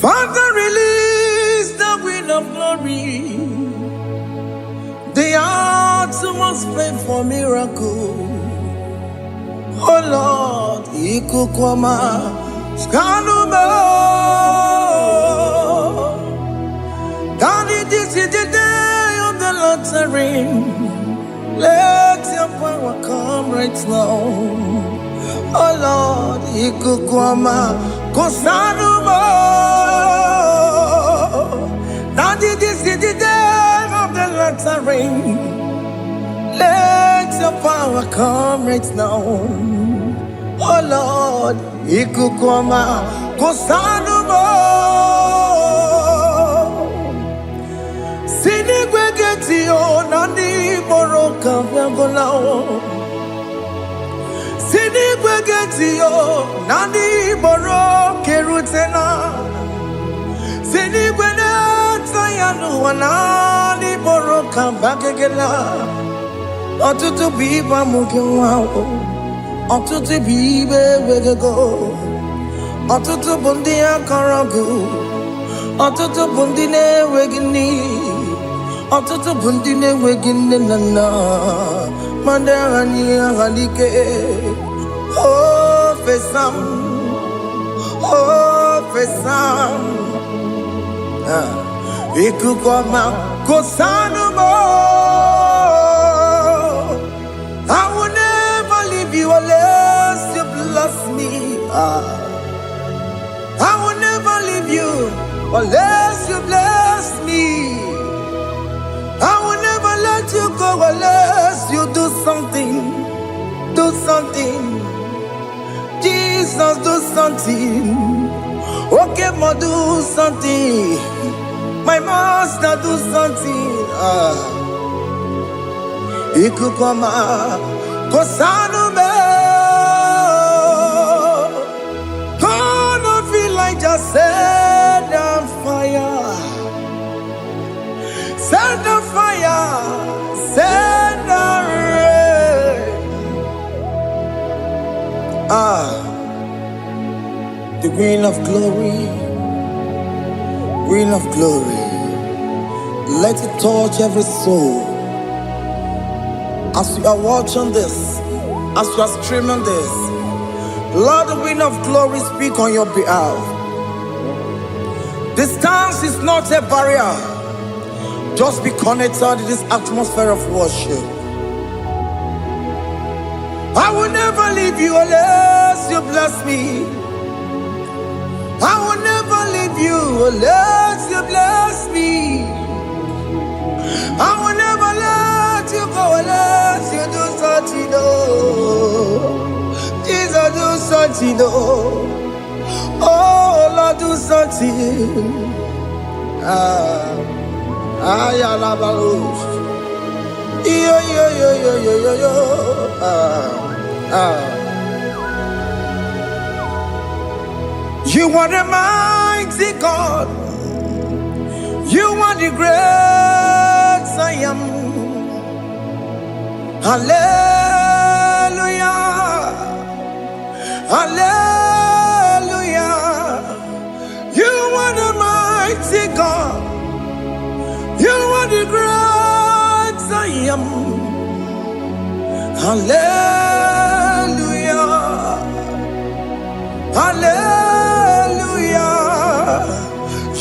Father, release the wind of glory. The heart must pray for miracle. Oh Lord, Ikukwama, Skanuma. Daddy, this is the day of the Lord's ring. Let your power come right now. Oh Lord, Ikukwama, Kosanuma. Daddy, this is the day of the Lord's ring. Let your power come right now. Oh Lord, Ikukwama, Kosanuma. Sinigwegetio, Nandi Boroka, Vangolao. Sinigwegetio, Nandi Boroke Rutena. Sinigwena, Tayanu, Nandi Boroka, Bagagela. Otutu biba mukiwao, otutu bibe wegego, otutu bundi akaragu, otutu bundi ne wegini, otutu bundi ne wegini nana, mandarani halike, oh fesam, Ikukwama kosanuma. I will never leave you unless you bless me. I will never leave you unless you bless me. I will never let you go unless you do something. Do something. Jesus, do something. Okay, ma, do something. My master, do something. Ikukwama, Kosanume. Gonna feel like just set on fire. Set on fire. Set on rain. The green of glory. Green of glory. Let it touch every soul. As you are watching this, as you are streaming this, Lord, the wind of glory speak on your behalf. Distance is not a barrier. Just be connected to this atmosphere of worship. I will never leave you unless you bless me. I will never leave you unless you bless me. I will never let you go unless you do something. Jesus, do something. Oh Lord, do something. Ayalabalush. Yo. You are the mighty God. You are the great I am. Hallelujah. Hallelujah. You are the mighty God. You are the great I am. Hallelujah. Hallelujah.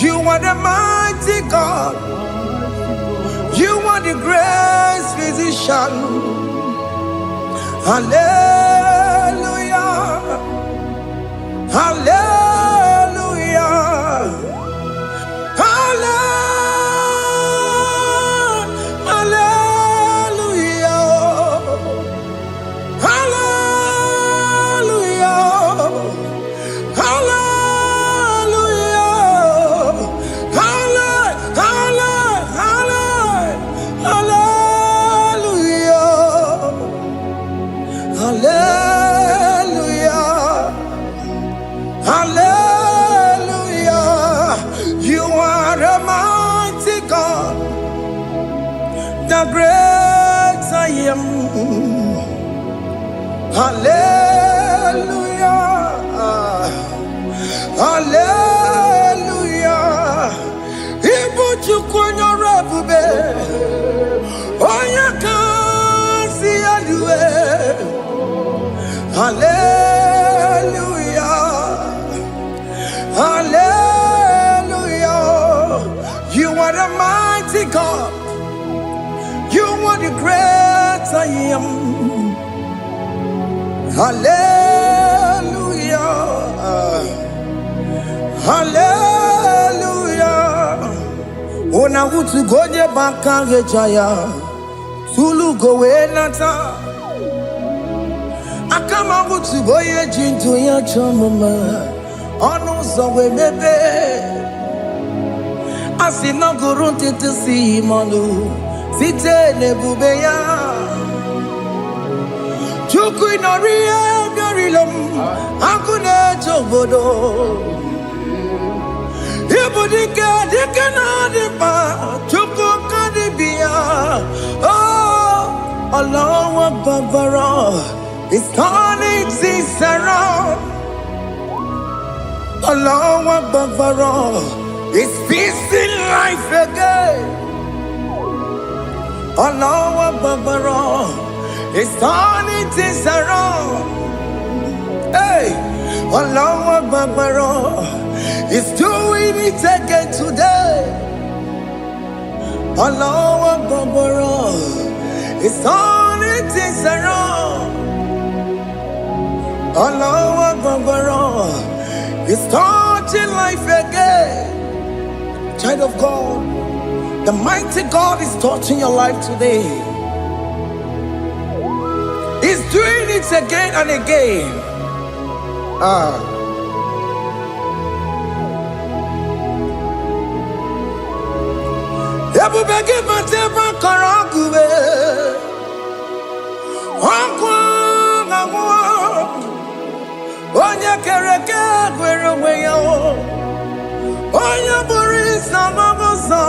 You are the mighty God. You are the great physician. Hallelujah. Hallelujah. The great I am. Hallelujah. Hallelujah. Hallelujah. Hallelujah. Ona utu goje bakange jaya. Tulu gowe nata. Akama utu goye jintu ya chomama. Ono zowe mebe. Asina gurunti tisi manu. Site nebubeya. Chuku inoria garilum. Akune chobodo. Ibudika dikana dipa. Chuku kadibia. Oh, Allah Babara is turning things around. Allah Babara is fixing life again. Allah Babara is turning things around. Hey, Allah Babara is doing it again today. Allah Babara is turning things around. Allah Babara is touching life again. Child of God, the mighty God is touching your life today. He's doing it again and again. Ebubege mateba karagube. Onya kereke gwerewe yo. Onya burisa mamosa.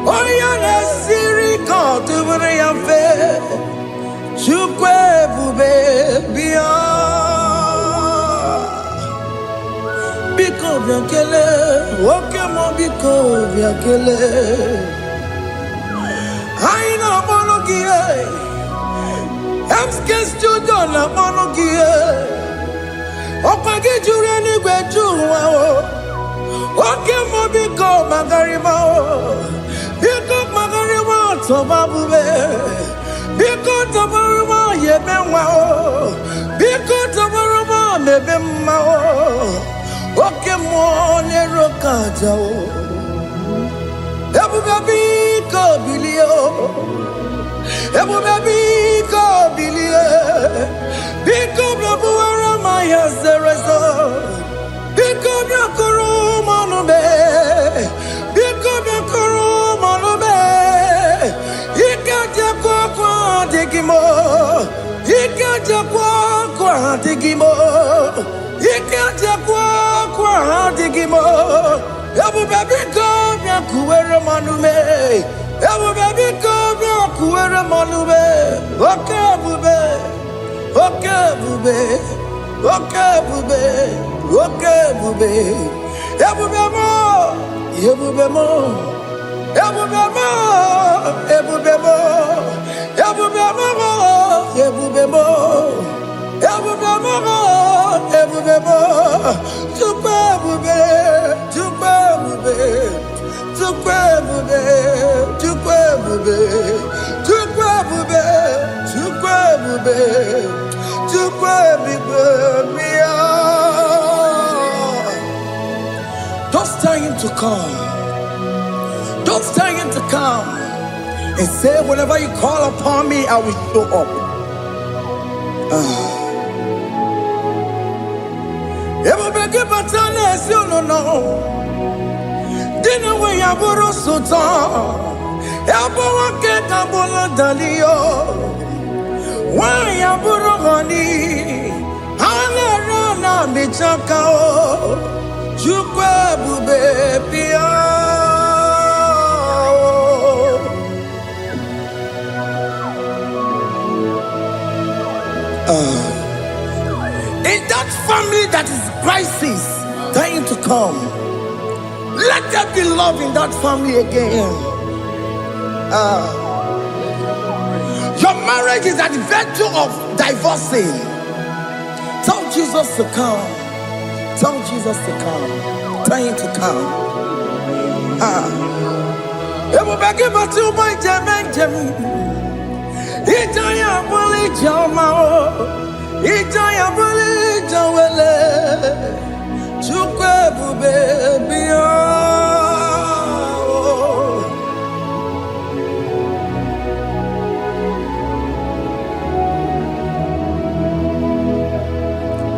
Onya nesiri kotubure yafe. Chukwe bube biya. Biko biakele. Okemo biko biakele. Aina monogie. Emske studio na monogie. Opage jure ni gwejuwa o. Okemo biko magarima o. Biko magarima tobabube. Biko tobaruma yebenwa o. Biko tobaruma mebemma o. Okemo nerokaja o. Ebube biko bilio. Ebube biko bilie. Biko blabuara maya zerezo. Biko blakuru manube. Biko blakuru manube. Ikaja kwa digimo. Ikaja kwa digimo. Ikaja kwa digimo. Ebube biko blakuere manume. Ebube biko blakuere manume. Okay bube. Okay bube. Okay bube. Okay bube. Ebube mo. Ebube mo. Ebube mo. Ebube mo. Ebube mo. Ebube mo. Ebube mo. Ebube mo. Tukwe bube. Tukwe bube. Tukwe bube. Tukwe bube. Tukwe bube. Tukwe bube. Tukwe bube. Don't tell him to come. Don't tell him to come. And say, whenever you call upon me, I will show up. Everybody but unless you don't know. Dinner way I borrow so tall. Elbow get a bullet dalio. Why I borrow honey? I'll run a bichakao. Chukwe bube pia. In that family that is crisis, trying to come, let there be love in that family again. Your marriage is at the verge of divorcing. Tell Jesus to come. Tell Jesus to come. Trying to come. It will be given to my Jemen. Itaya Bully Jama. Ijaya buli jawele, chukwe bube biya.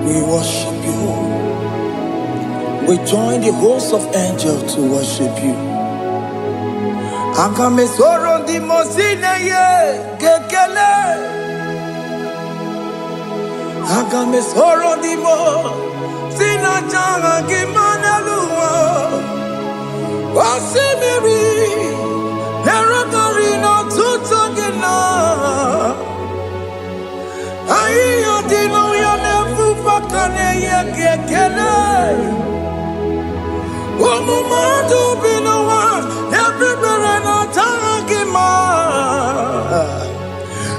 We worship you. We join the host of angels to worship you. Akame soro di mosine ye kekele. Akame soro di mo sina changa kimaneluwa. Wasimiri nerotori no tutogina. Ayo dino ya nefu fakane ye kekele. Omumadu binowa everybody no tangima.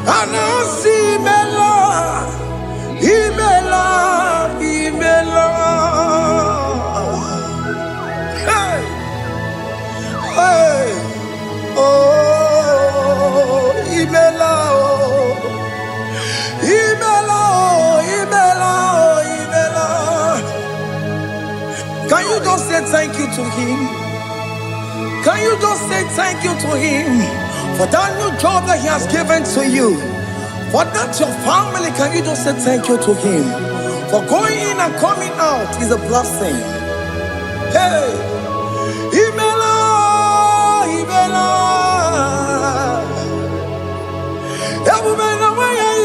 Anasi mela, imela, imela. Hey, hey, oh, imela, oh, imela, oh, imela, oh, imela. Can you just say thank you to him? Can you just say thank you to him for that new job that he has given to you? For that your family, can you just say thank you to him? For going in and coming out is a blessing. Hey, Imela, Imela,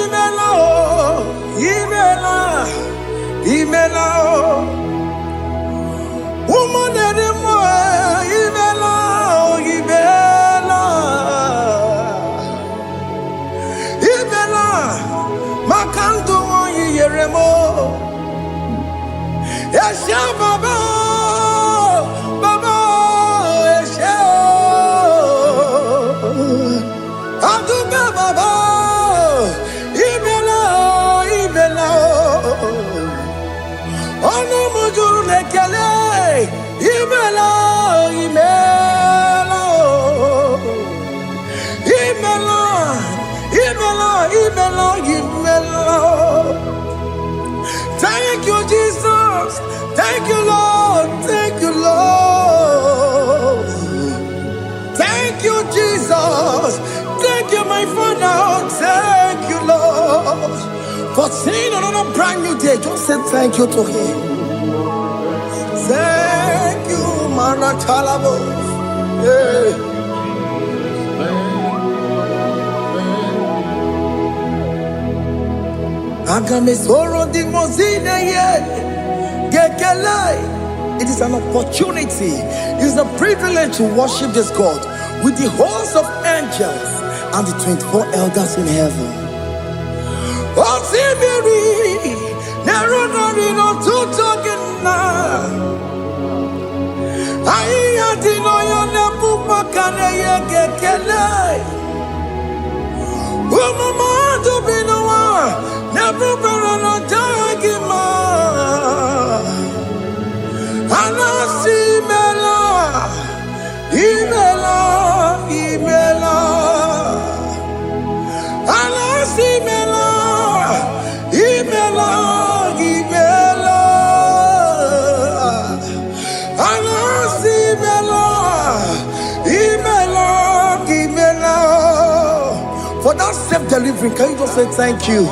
Imela, Imela, Imela, woman anymore, Imela, Imela, Imela, Makanto, Yeremo, Yasha Baba, Baba, Yasha, Aduba Baba, Imela, Imela. Ono mujuru lekele, imela, imela, imela, imela, imela, imela. Thank you, Jesus. Thank you, Lord. Thank you, Lord. Thank you, Jesus. Thank you, my Father. Thank you, Lord. For seeing another brand new day, just say thank you to him. Thank you, Maratalabo. Yeah. Agame soro di mozine ye gekele. It is an opportunity, it is a privilege to worship this God with the host of angels and the 24 elders in heaven. Oh, Spiri, nerotori no tutogina. Ayo dino ya nefu fakane ye gekele. Omumadu binowa nefu no tangima. Anasi mela, imela, imela. Anasi mela, imela, imela. Anasi mela, imela, imela. For that self-delivery, can you just say thank you?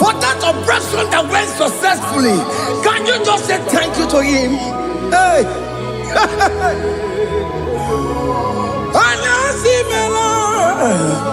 For that operation that went successfully, can you just say thank you to him? Hey. Anasi mela.